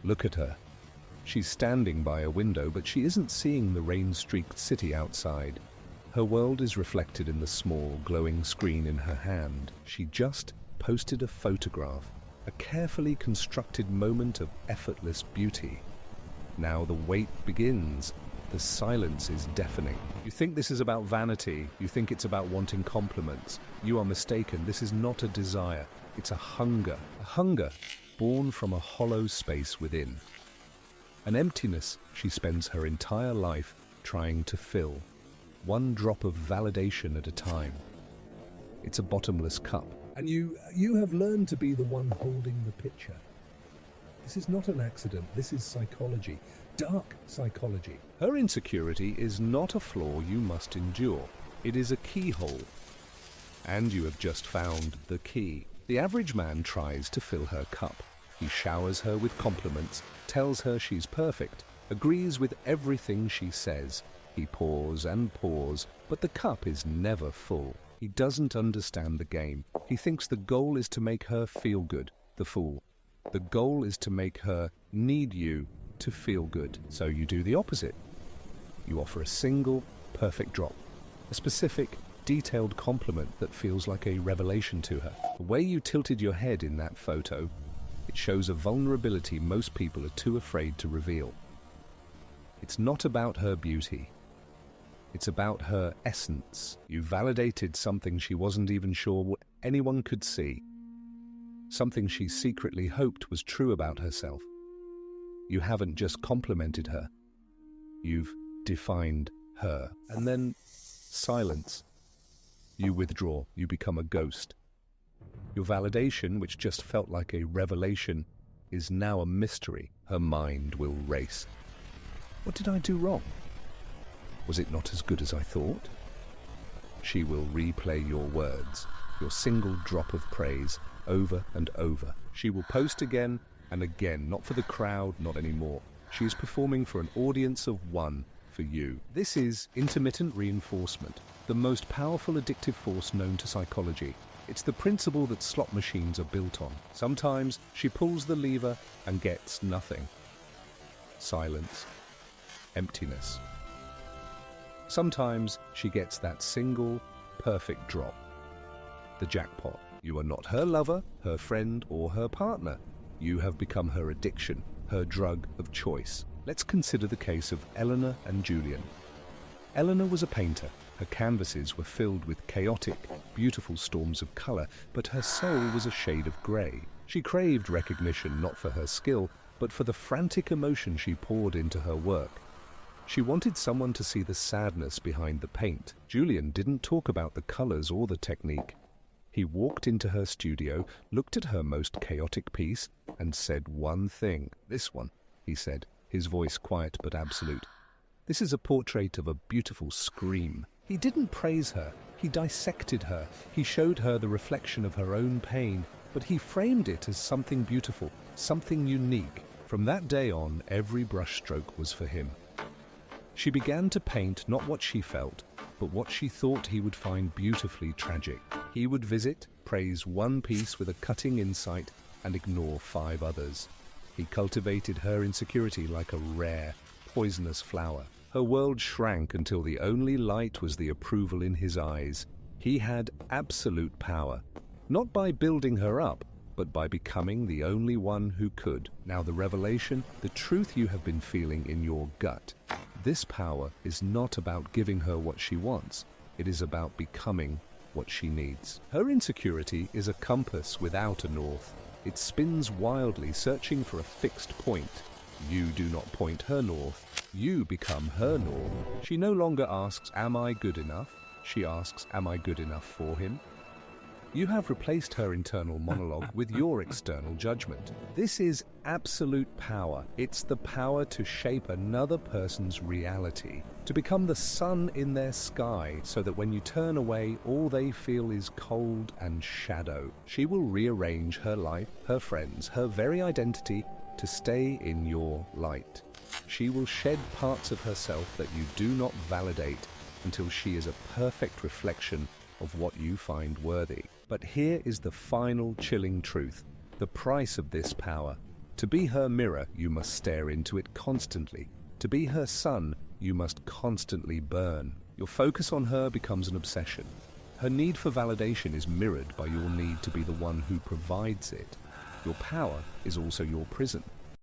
Look at her. She's standing by a window, but she isn't seeing the rain-streaked city outside. Her world is reflected in the small, glowing screen in her hand. She just posted a photograph, a carefully constructed moment of effortless beauty. Now the wait begins. The silence is deafening. You think this is about vanity. You think it's about wanting compliments. You are mistaken. This is not a desire. It's a hunger born from a hollow space within. An emptiness she spends her entire life trying to fill, one drop of validation at a time. It's a bottomless cup. And you have learned to be the one holding the pitcher. This is not an accident. This is psychology. Dark psychology. Her insecurity is not a flaw you must endure. It is a keyhole. And you have just found the key. The average man tries to fill her cup. He showers her with compliments, tells her she's perfect, agrees with everything she says. He pours and pours, but the cup is never full. He doesn't understand the game. He thinks the goal is to make her feel good, the fool. The goal is to make her need you to feel good. So you do the opposite. You offer a single, perfect drop. A specific, detailed compliment that feels like a revelation to her. The way you tilted your head in that photo, it shows a vulnerability most people are too afraid to reveal. It's not about her beauty. It's about her essence. You validated something she wasn't even sure anyone could see. Something she secretly hoped was true about herself. You haven't just complimented her. You've defined her. And then silence. You withdraw. You become a ghost. Your validation, which just felt like a revelation, is now a mystery. Her mind will race. What did I do wrong? Was it not as good as I thought? She will replay your words, your single drop of praise, over and over. She will post again and again, not for the crowd, not anymore. She is performing for an audience of one, for you. This is intermittent reinforcement, the most powerful addictive force known to psychology. It's the principle that slot machines are built on. Sometimes she pulls the lever and gets nothing. Silence. Emptiness. Sometimes she gets that single, perfect drop. The jackpot. You are not her lover, her friend, or her partner. You have become her addiction, her drug of choice. Let's consider the case of Eleanor and Julian. Eleanor was a painter. Her canvases were filled with chaotic, beautiful storms of color, but her soul was a shade of gray. She craved recognition not for her skill, but for the frantic emotion she poured into her work. She wanted someone to see the sadness behind the paint. Julian didn't talk about the colors or the technique. He walked into her studio, looked at her most chaotic piece, and said one thing. "This one," he said, his voice quiet but absolute. "This is a portrait of a beautiful scream." He didn't praise her. He dissected her. He showed her the reflection of her own pain, but he framed it as something beautiful, something unique. From that day on, every brushstroke was for him. She began to paint not what she felt, but what she thought he would find beautifully tragic. He would visit, praise one piece with a cutting insight, and ignore 5 others. He cultivated her insecurity like a rare, poisonous flower. Her world shrank until the only light was the approval in his eyes. He had absolute power, not by building her up, but by becoming the only one who could. Now the revelation, the truth you have been feeling in your gut. This power is not about giving her what she wants. It is about becoming what she needs. Her insecurity is a compass without a north. It spins wildly, searching for a fixed point. You do not point her north. You become her north. She no longer asks, "Am I good enough?" She asks, "Am I good enough for him?" You have replaced her internal monologue with your external judgment. This is absolute power. It's the power to shape another person's reality, to become the sun in their sky, so that when you turn away, all they feel is cold and shadow. She will rearrange her life, her friends, her very identity to stay in your light. She will shed parts of herself that you do not validate until she is a perfect reflection of what you find worthy. But here is the final chilling truth. The price of this power. To be her mirror, you must stare into it constantly. To be her sun, you must constantly burn. Your focus on her becomes an obsession. Her need for validation is mirrored by your need to be the one who provides it. Your power is also your prison.